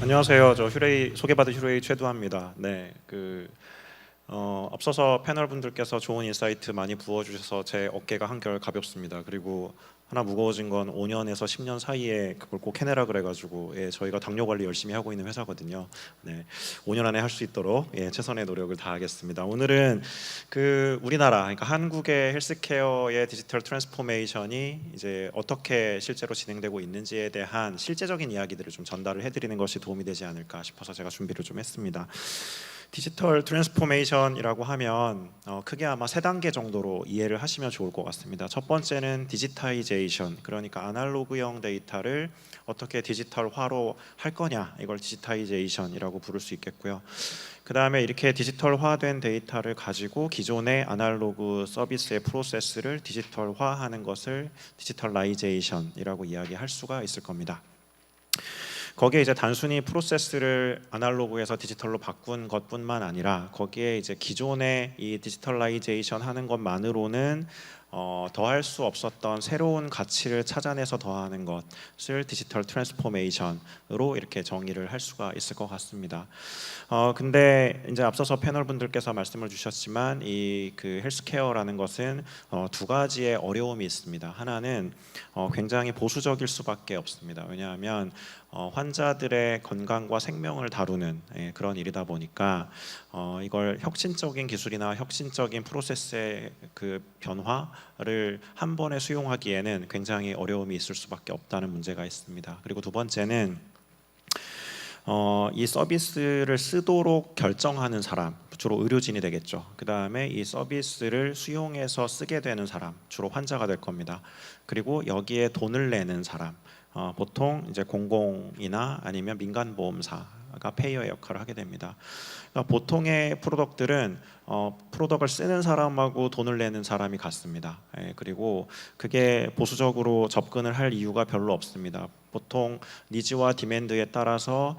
안녕하세요. 저 휴레이 소개받은 휴레이 최두환입니다. 네, 앞서서 패널 분들께서 좋은 인사이트 많이 부어주셔서 제 어깨가 한결 가볍습니다. 그리고 하나 무거워진 건 5년에서 10년 사이에 그걸 꼭 해내라 그래가지고 저희가 당뇨 관리 열심히 하고 있는 회사거든요. 네, 5년 안에 할 수 있도록 최선의 노력을 다하겠습니다. 오늘은 우리나라, 그러니까 한국의 헬스케어의 디지털 트랜스포메이션이 이제 어떻게 실제로 진행되고 있는지에 대한 실제적인 이야기들을 좀 전달을 해드리는 것이 도움이 되지 않을까 싶어서 제가 준비를 좀 했습니다. 디지털 트랜스포메이션이라고 하면 크게 아마 세 단계 정도로 이해를 하시면 좋을 것 같습니다. 첫 번째는 디지타이제이션, 그러니까 아날로그형 데이터를 어떻게 디지털화로 할 거냐, 이걸 디지타이제이션이라고 부를 수 있겠고요. 그 다음에 이렇게 디지털화된 데이터를 가지고 기존의 아날로그 서비스의 프로세스를 디지털화하는 것을 디지털라이제이션이라고 이야기할 수가 있을 겁니다. 거기에 이제 단순히 프로세스를 아날로그에서 디지털로 바꾼 것뿐만 아니라 거기에 이제 기존의 이 디지털라이제이션 하는 것만으로는 더할 수 없었던 새로운 가치를 찾아내서 더하는 것을 디지털 트랜스포메이션으로 이렇게 정의를 할 수가 있을 것 같습니다. 근데 이제 앞서서 패널 분들께서 말씀을 주셨지만 이 헬스케어라는 것은 두 가지의 어려움이 있습니다. 하나는 굉장히 보수적일 수밖에 없습니다. 왜냐하면 환자들의 건강과 생명을 다루는 그런 일이다 보니까 이걸 혁신적인 기술이나 혁신적인 프로세스의 변화를 한 번에 수용하기에는 굉장히 어려움이 있을 수밖에 없다는 문제가 있습니다. 그리고 두 번째는 이 서비스를 쓰도록 결정하는 사람, 주로 의료진이 되겠죠. 그 다음에 이 서비스를 수용해서 쓰게 되는 사람, 주로 환자가 될 겁니다. 그리고 여기에 돈을 내는 사람, 보통 이제 공공이나 아니면 민간 보험사가 페이어의 역할을 하게 됩니다. 그러니까 보통의 프로덕트들은 프로덕트를 쓰는 사람하고 돈을 내는 사람이 같습니다. 그리고 그게 보수적으로 접근을 할 이유가 별로 없습니다. 보통 니즈와 디맨드에 따라서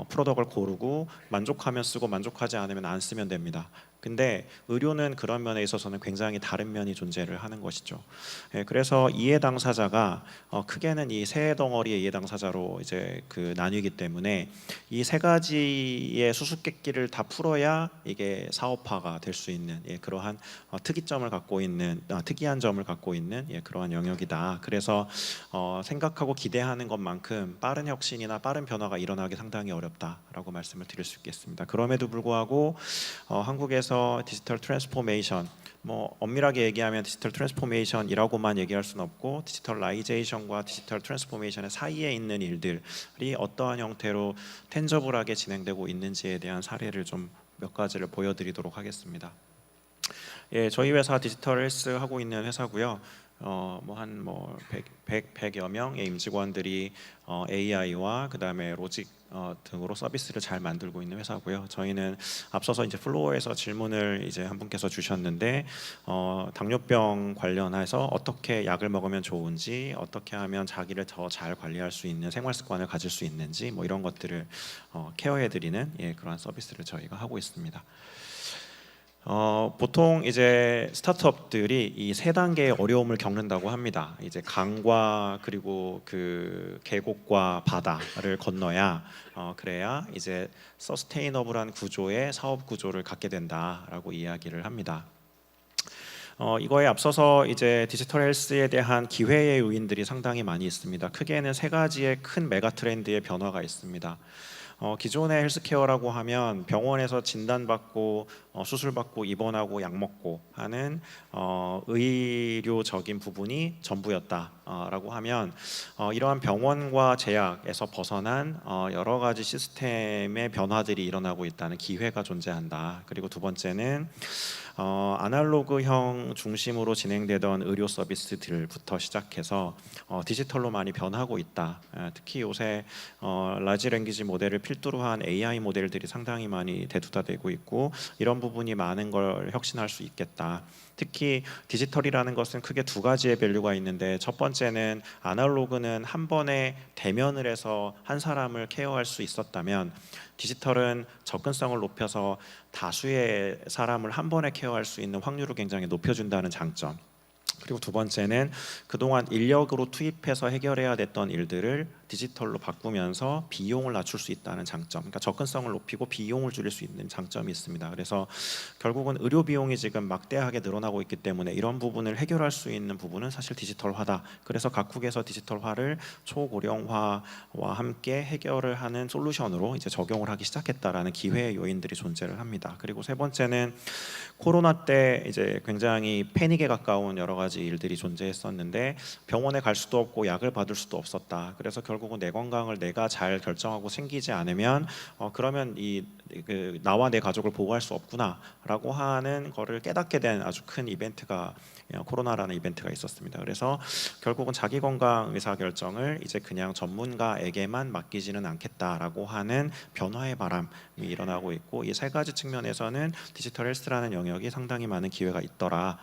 프로덕트를 고르고 만족하면 쓰고 만족하지 않으면 안 쓰면 됩니다. 근데 의료는 그런 면에 있어서는 굉장히 다른 면이 존재를 하는 것이죠. 그래서 이해 당사자가 크게는 이 세 덩어리의 이해 당사자로 이제 나뉘기 때문에 이 세 가지의 수수께끼를 다 풀어야 이게 사업화가 될 수 있는 그러한 특이점을 갖고 있는 특이한 점을 갖고 있는 그러한 영역이다. 그래서 생각하고 기대하는 것만큼 빠른 혁신이나 빠른 변화가 일어나기 상당히 어렵다라고 말씀을 드릴 수 있겠습니다. 그럼에도 불구하고 한국에서 디지털 트랜스포메이션, 엄밀하게 얘기하면 디지털 트랜스포메이션이라고만 얘기할 수는 없고 디지털라이제이션과 디지털 트랜스포메이션의 사이에 있는 일들이 어떠한 형태로 텐저블하게 진행되고 있는지에 대한 사례를 좀 몇 가지를 보여드리도록 하겠습니다. 저희 회사 디지털 헬스 하고 있는 회사고요. 한 100여 명의 임직원들이 AI와 그다음에 로직 등으로 서비스를 잘 만들고 있는 회사고요. 저희는 앞서서 이제 플로어에서 질문을 이제 한 분께서 주셨는데 당뇨병 관련해서 어떻게 약을 먹으면 좋은지, 어떻게 하면 자기를 더 잘 관리할 수 있는 생활 습관을 가질 수 있는지 이런 것들을 케어해드리는 그러한 서비스를 저희가 하고 있습니다. 보통 이제 스타트업들이 이 세 단계의 어려움을 겪는다고 합니다. 이제 강과 그리고 계곡과 바다를 건너야 그래야 이제 서스테이너블한 구조의 사업 구조를 갖게 된다라고 이야기를 합니다. 이거에 앞서서 이제 디지털 헬스에 대한 기회의 요인들이 상당히 많이 있습니다. 크게는 세 가지의 큰 메가 트렌드의 변화가 있습니다. 기존의 헬스케어라고 하면 병원에서 진단받고 수술받고 입원하고 약 먹고 하는 의료적인 부분이 전부였다라고 하면 이러한 병원과 제약에서 벗어난 여러 가지 시스템의 변화들이 일어나고 있다는 기회가 존재한다. 그리고 두 번째는 아날로그형 중심으로 진행되던 의료 서비스들부터 시작해서 디지털로 많이 변하고 있다. 특히 요새 라지 랭귀지 모델을 필두로 한 AI 모델들이 상당히 많이 대두되고 있고 이런 부분이 많은 걸 혁신할 수 있겠다. 특히 디지털이라는 것은 크게 두 가지의 밸류가 있는데 첫 번째는 아날로그는 한 번에 대면을 해서 한 사람을 케어할 수 있었다면 디지털은 접근성을 높여서 다수의 사람을 한 번에 케어할 수 있는 확률을 굉장히 높여준다는 장점. 그리고 두 번째는 그동안 인력으로 투입해서 해결해야 됐던 일들을 디지털로 바꾸면서 비용을 낮출 수 있다는 장점, 그러니까 접근성을 높이고 비용을 줄일 수 있는 장점이 있습니다. 그래서 결국은 의료 비용이 지금 막대하게 늘어나고 있기 때문에 이런 부분을 해결할 수 있는 부분은 사실 디지털화다. 그래서 각국에서 디지털화를 초고령화와 함께 해결을 하는 솔루션으로 이제 적용을 하기 시작했다라는 기회의 요인들이 존재를 합니다. 그리고 세 번째는 코로나 때 이제 굉장히 패닉에 가까운 여러 가지 일들이 존재했었는데 병원에 갈 수도 없고 약을 받을 수도 없었다. 그래서 결국은 내 건강을 내가 잘 결정하고 챙기지 않으면 그러면 나와 내 가족을 보호할 수 없구나라고 하는 거를 깨닫게 된 아주 큰 이벤트가 코로나라는 이벤트가 있었습니다. 그래서 결국은 자기 건강 의사 결정을 이제 그냥 전문가에게만 맡기지는 않겠다라고 하는 변화의 바람이 일어나고 있고, 이 세 가지 측면에서는 디지털 헬스라는 영역이 상당히 많은 기회가 있더라.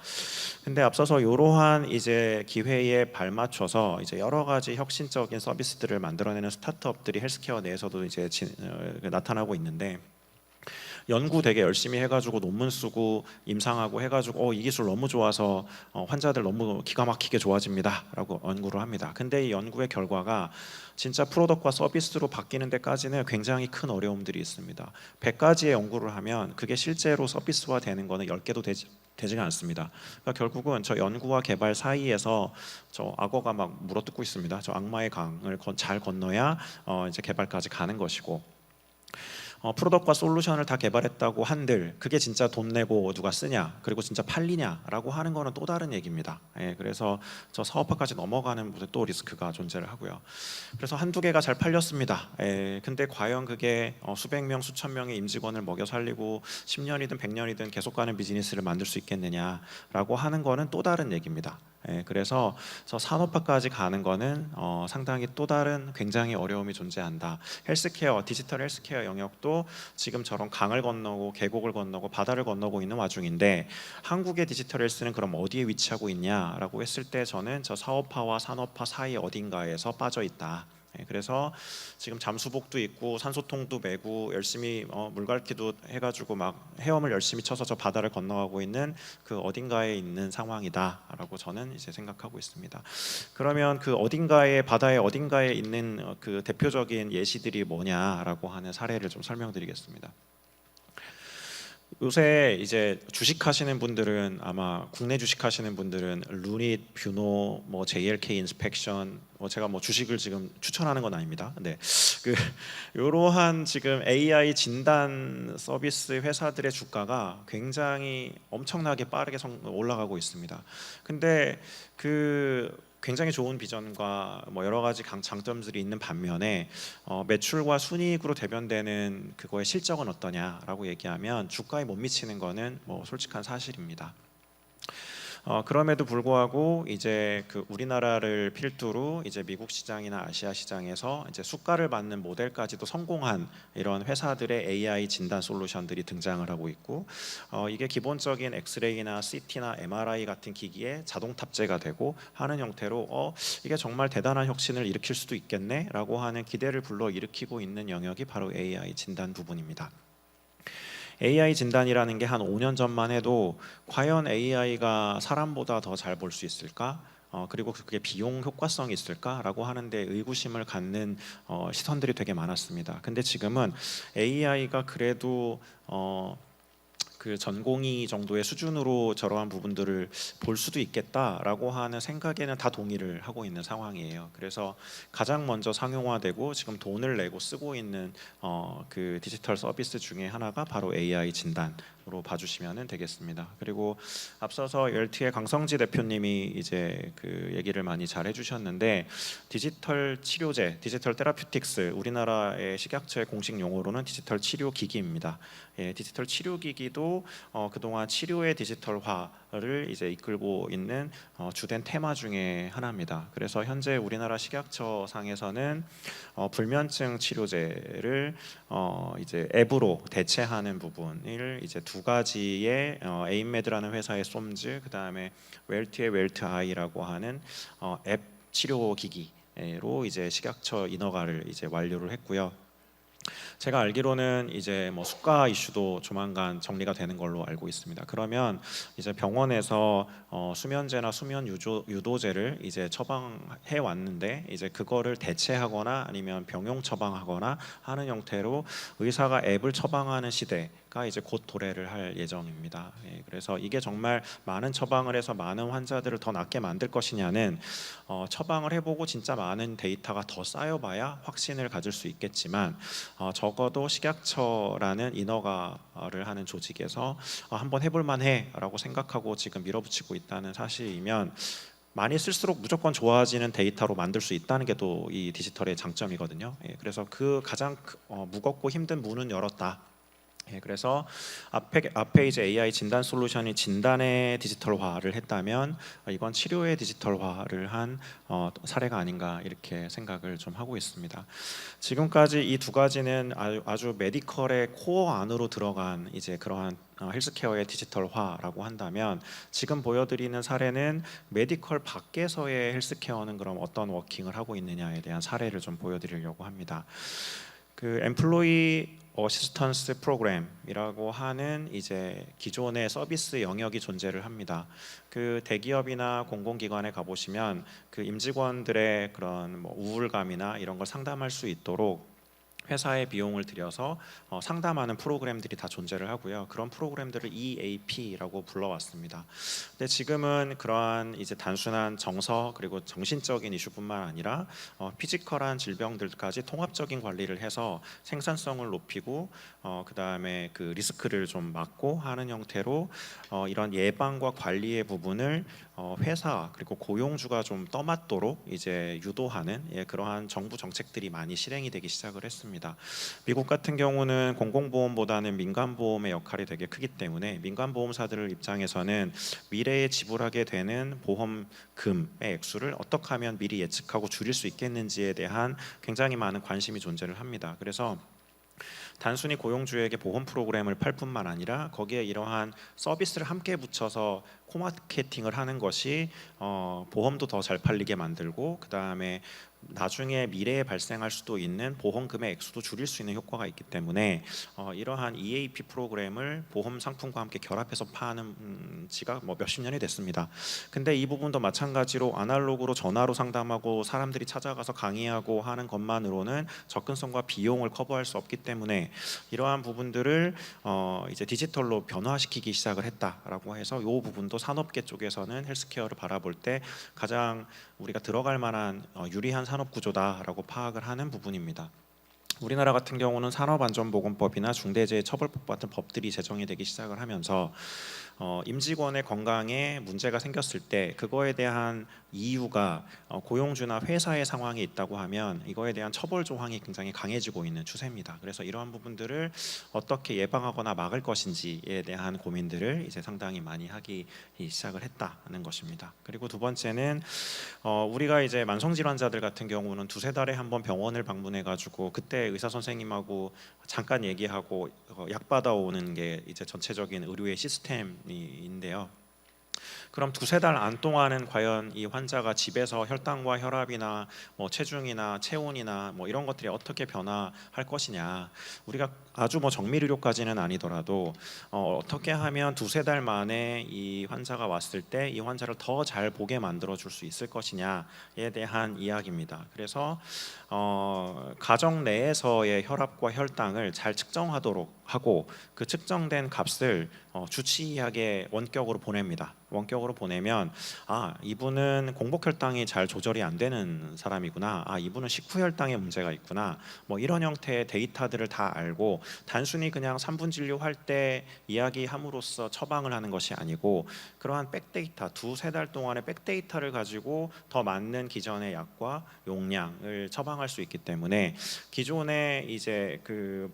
근데 앞서서 이러한 이제 기회에 발맞춰서 이제 여러 가지 혁신적인 서비스들을 만들어내는 스타트업들이 헬스케어 내에서도 이제 나타나고 있는데, 연구 되게 열심히 해가지고 논문 쓰고 임상하고 해가지고 이 기술 너무 좋아서 환자들 너무 기가 막히게 좋아집니다라고 연구를 합니다. 근데 이 연구의 결과가 진짜 프로덕트와 서비스로 바뀌는 데까지는 굉장히 큰 어려움들이 있습니다. 100가지의 연구를 하면 그게 실제로 서비스화 되는 거는 10개도 되지가 않습니다. 그러니까 결국은 저 연구와 개발 사이에서 저 악어가 막 물어뜯고 있습니다. 저 악마의 강을 잘 건너야 이제 개발까지 가는 것이고, 프로덕트와 솔루션을 다 개발했다고 한들 그게 진짜 돈 내고 누가 쓰냐, 그리고 진짜 팔리냐라고 하는 거는 또 다른 얘기입니다. 그래서 저 사업화까지 넘어가는 무슨 또 리스크가 존재를 하고요. 그래서 한두 개가 잘 팔렸습니다. 근데 과연 그게 수백 명, 수천 명의 임직원을 먹여 살리고 10년이든 100년이든 계속 가는 비즈니스를 만들 수 있겠느냐라고 하는 거는 또 다른 얘기입니다. 그래서 저 산업화까지 가는 거는 상당히 또 다른 굉장히 어려움이 존재한다. 헬스케어, 디지털 헬스케어 영역도 지금처럼 강을 건너고 계곡을 건너고 바다를 건너고 있는 와중인데, 한국의 디지털 헬스는 그럼 어디에 위치하고 있냐라고 했을 때 저는 저 사업화와 산업화 사이 어딘가에서 빠져 있다. 그래서 지금 잠수복도 입고 산소통도 메고 열심히 물갈퀴도 해가지고 막 헤엄을 열심히 쳐서 저 바다를 건너가고 있는 그 어딘가에 있는 상황이다라고 저는 이제 생각하고 있습니다. 그러면 그 어딘가에, 바다의 어딘가에 있는 그 대표적인 예시들이 뭐냐라고 하는 사례를 좀 설명드리겠습니다. 요새 이제 주식하시는 분들은, 아마 국내 주식하시는 분들은 루닛, 뷰노, 뭐 JLK 인스펙션, 제가 뭐 주식을 지금 추천하는 건 아닙니다. 근데 그 이러한 지금 AI 진단 서비스 회사들의 주가가 굉장히 엄청나게 빠르게 올라가고 있습니다. 근데 그 굉장히 좋은 비전과 뭐 여러 가지 장점들이 있는 반면에 매출과 순이익으로 대변되는 그거의 실적은 어떠냐라고 얘기하면 주가에 못 미치는 거는 뭐 솔직한 사실입니다. 그럼에도 불구하고 이제 그 우리나라를 필두로 이제 미국 시장이나 아시아 시장에서 이제 수가를 받는 모델까지도 성공한 이런 회사들의 AI 진단 솔루션들이 등장을 하고 있고, 이게 기본적인 엑스레이나 CT나 MRI 같은 기기에 자동 탑재가 되고 하는 형태로 이게 정말 대단한 혁신을 일으킬 수도 있겠네라고 하는 기대를 불러 일으키고 있는 영역이 바로 AI 진단 부분입니다. AI 진단이라는 게 한 5년 전만 해도 과연 AI가 사람보다 더 잘 볼 수 있을까? 그리고 그게 비용 효과성이 있을까라고 하는데 의구심을 갖는 시선들이 되게 많았습니다. 근데 지금은 AI가 그래도 그 전공의 정도의 수준으로 저러한 부분들을 볼 수도 있겠다라고 하는 생각에는 다 동의를 하고 있는 상황이에요. 그래서 가장 먼저 상용화되고 지금 돈을 내고 쓰고 있는 그 디지털 서비스 중에 하나가 바로 AI 진단으로 봐주시면 되겠습니다. 그리고 앞서서 웰트의 강성지 대표님이 이제 그 얘기를 많이 잘 해주셨는데, 디지털 치료제, 디지털 테라퓨틱스, 우리나라의 식약처의 공식 용어로는 디지털 치료 기기입니다. 디지털 치료 기기도 그동안 치료의 디지털화를 이제 이끌고 있는 주된 테마 중에 하나입니다. 그래서 현재 우리나라 식약처 상에서는 불면증 치료제를 이제 앱으로 대체하는 부분을 이제 두 가지의 에임메드라는 회사의 솜즈, 그 다음에 웰트의 웰트아이라고 하는 앱 치료 기기로 이제 식약처 인허가를 이제 완료를 했고요. 제가 알기로는 이제 뭐 수가 이슈도 조만간 정리가 되는 걸로 알고 있습니다. 그러면 이제 병원에서 수면제나 유도제를 이제 처방해 왔는데 이제 그거를 대체하거나 아니면 병용 처방하거나 하는 형태로 의사가 앱을 처방하는 시대가 이제 곧 도래를 할 예정입니다. 예, 그래서 이게 정말 많은 처방을 해서 많은 환자들을 더 낫게 만들 것이냐는 처방을 해보고 진짜 많은 데이터가 더 쌓여봐야 확신을 가질 수 있겠지만 적어도 식약처라는 인허가를 하는 조직에서 한번 해볼 만해라고 생각하고 지금 밀어붙이고 있다는 사실이면 많이 쓸수록 무조건 좋아지는 데이터로 만들 수 있다는 게 또 이 디지털의 장점이거든요. 예, 그래서 그 가장 무겁고 힘든 문은 열었다. 예, 그래서 앞에 이제 AI 진단 솔루션이 진단의 디지털화를 했다면 이건 치료의 디지털화를 한 사례가 아닌가 이렇게 생각을 좀 하고 있습니다. 지금까지 이 두 가지는 아주 메디컬의 코어 안으로 들어간 이제 그러한 헬스케어의 디지털화라고 한다면 지금 보여드리는 사례는 메디컬 밖에서의 헬스케어는 그럼 어떤 워킹을 하고 있느냐에 대한 사례를 좀 보여드리려고 합니다. 그 엠플로이 어시스턴스 프로그램이라고 하는 이제 기존의 서비스 영역이 존재를 합니다. 그 대기업이나 공공기관에 가보시면 그 임직원들의 그런 뭐 우울감이나 이런 걸 상담할 수 있도록 회사의 비용을 들여서 상담하는 프로그램들이 다 존재를 하고요. 그런 프로그램들을 EAP라고 불러왔습니다. 근데 지금은 그러한 이제 단순한 정서 그리고 정신적인 이슈뿐만 아니라 피지컬한 질병들까지 통합적인 관리를 해서 생산성을 높이고 그 다음에 그 리스크를 좀 막고 하는 형태로 이런 예방과 관리의 부분을 회사 그리고 고용주가 좀 떠맡도록 이제 유도하는 그러한 정부 정책들이 많이 실행이 되기 시작을 했습니다. 미국 같은 경우는 공공보험보다는 민간보험의 역할이 되게 크기 때문에 민간보험사들 입장에서는 미래에 지불하게 되는 보험금의 액수를 어떻게 하면 미리 예측하고 줄일 수 있겠는지에 대한 굉장히 많은 관심이 존재를 합니다. 그래서 단순히 고용주에게 보험 프로그램을 팔 뿐만 아니라 거기에 이러한 서비스를 함께 붙여서 코마케팅을 하는 것이 보험도 더 잘 팔리게 만들고 그 다음에 나중에 미래에 발생할 수도 있는 보험금의 액수도 줄일 수 있는 효과가 있기 때문에 이러한 EAP 프로그램을 보험 상품과 함께 결합해서 파는 지가 뭐 몇십 년이 됐습니다. 근데 이 부분도 마찬가지로 아날로그로 전화로 상담하고 사람들이 찾아가서 강의하고 하는 것만으로는 접근성과 비용을 커버할 수 없기 때문에 이러한 부분들을 이제 디지털로 변화시키기 시작을 했다라고 해서 이 부분도 산업계 쪽에서는 헬스케어를 바라볼 때 가장 우리가 들어갈 만한 유리한 산업 구조다라고 파악을 하는 부분입니다. 우리나라 같은 경우는 산업안전보건법이나 중대재해처벌법 같은 법들이 제정이 되기 시작을 하면서 임직원의 건강에 문제가 생겼을 때 그거에 대한 이유가 고용주나 회사의 상황이 있다고 하면 이거에 대한 처벌 조항이 굉장히 강해지고 있는 추세입니다. 그래서 이러한 부분들을 어떻게 예방하거나 막을 것인지에 대한 고민들을 이제 상당히 많이 하기 시작을 했다는 것입니다. 그리고 두 번째는 우리가 이제 만성질환자들 같은 경우는 두세 달에 한 번 병원을 방문해 가지고 그때 의사 선생님하고 잠깐 얘기하고 약 받아오는 게 이제 전체적인 의료의 시스템인데요. 그럼 두세 달 안 동안은 과연 이 환자가 집에서 혈당과 혈압이나 뭐 체중이나 체온이나 뭐 이런 것들이 어떻게 변화할 것이냐, 우리가 아주 뭐 정밀 의료까지는 아니더라도 어떻게 하면 두세 달 만에 이 환자가 왔을 때 이 환자를 더 잘 보게 만들어 줄 수 있을 것이냐에 대한 이야기입니다. 그래서 가정 내에서의 혈압과 혈당을 잘 측정하도록 하고 그 측정된 값을 주치의에게 원격으로 보냅니다. 원격으로 보내면 이분은 공복 혈당이 잘 조절이 안 되는 사람이구나, 이분은 식후 혈당에 문제가 있구나, 뭐 이런 형태의 데이터들을 다 알고 단순히 그냥 산분 진료할 때 이야기함으로써 처방을 하는 것이 아니고 그러한 백데이터, 두세 달 동안의 백데이터를 가지고 더 맞는 기존의 약과 용량을 처방할 수 있기 때문에 기존의 이제 그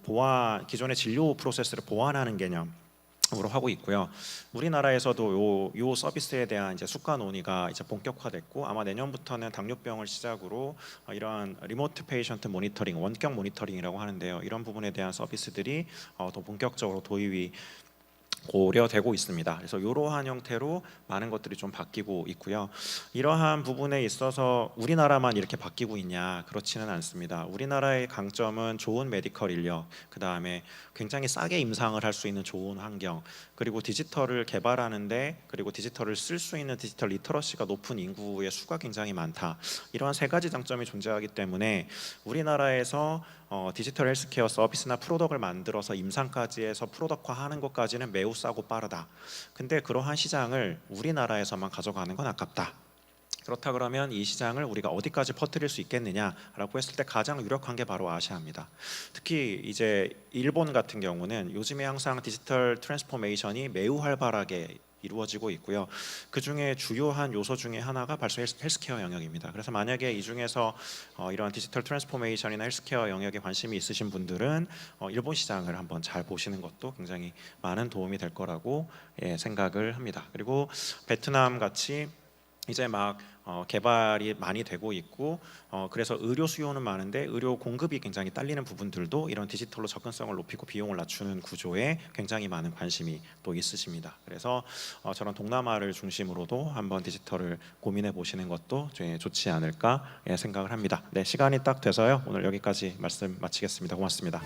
기존의 진료 프로세스를 보완하는 개념 으로 하고 있고요. 우리나라에서도 요 서비스에 대한 이제 수가 논의가 이제 본격화됐고 아마 내년부터는 당뇨병을 시작으로 이러한 리모트 페이션트 모니터링, 원격 모니터링이라고 하는데요. 이런 부분에 대한 서비스들이 더 본격적으로 도입이 고려되고 있습니다. 그래서 이러한 형태로 많은 것들이 좀 바뀌고 있고요. 이러한 부분에 있어서 우리나라만 이렇게 바뀌고 있냐? 그렇지는 않습니다. 우리나라의 강점은 좋은 메디컬 인력, 그 다음에 굉장히 싸게 임상을 할 수 있는 좋은 환경, 그리고 디지털을 개발하는데, 그리고 디지털을 쓸 수 있는 디지털 리터러시가 높은 인구의 수가 굉장히 많다. 이러한 세 가지 장점이 존재하기 때문에 우리나라에서 디지털 헬스케어 서비스나 프로덕트를 만들어서 임상까지 해서 프로덕트화하는 것까지는 매우 싸고 빠르다. 근데 그러한 시장을 우리나라에서만 가져가는 건 아깝다. 그렇다 그러면 이 시장을 우리가 어디까지 퍼뜨릴 수 있겠느냐라고 했을 때 가장 유력한 게 바로 아시아입니다. 특히 이제 일본 같은 경우는 요즘에 항상 디지털 트랜스포메이션이 매우 활발하게 이루어지고 있고요. 그 중에 주요한 요소 중에 하나가 벌써 헬스케어 영역입니다. 그래서 만약에 이 중에서 이런 디지털 트랜스포메이션이나 헬스케어 영역에 관심이 있으신 분들은 일본 시장을 한번 잘 보시는 것도 굉장히 많은 도움이 될 거라고 생각을 합니다. 그리고 베트남 같이 이제 막 개발이 많이 되고 있고 그래서 의료 수요는 많은데 의료 공급이 굉장히 딸리는 부분들도 이런 디지털로 접근성을 높이고 비용을 낮추는 구조에 굉장히 많은 관심이 또 있으십니다. 그래서 저런 동남아를 중심으로도 한번 디지털을 고민해 보시는 것도 좋지 않을까 생각을 합니다. 네, 시간이 딱 돼서요. 오늘 여기까지 말씀 마치겠습니다. 고맙습니다.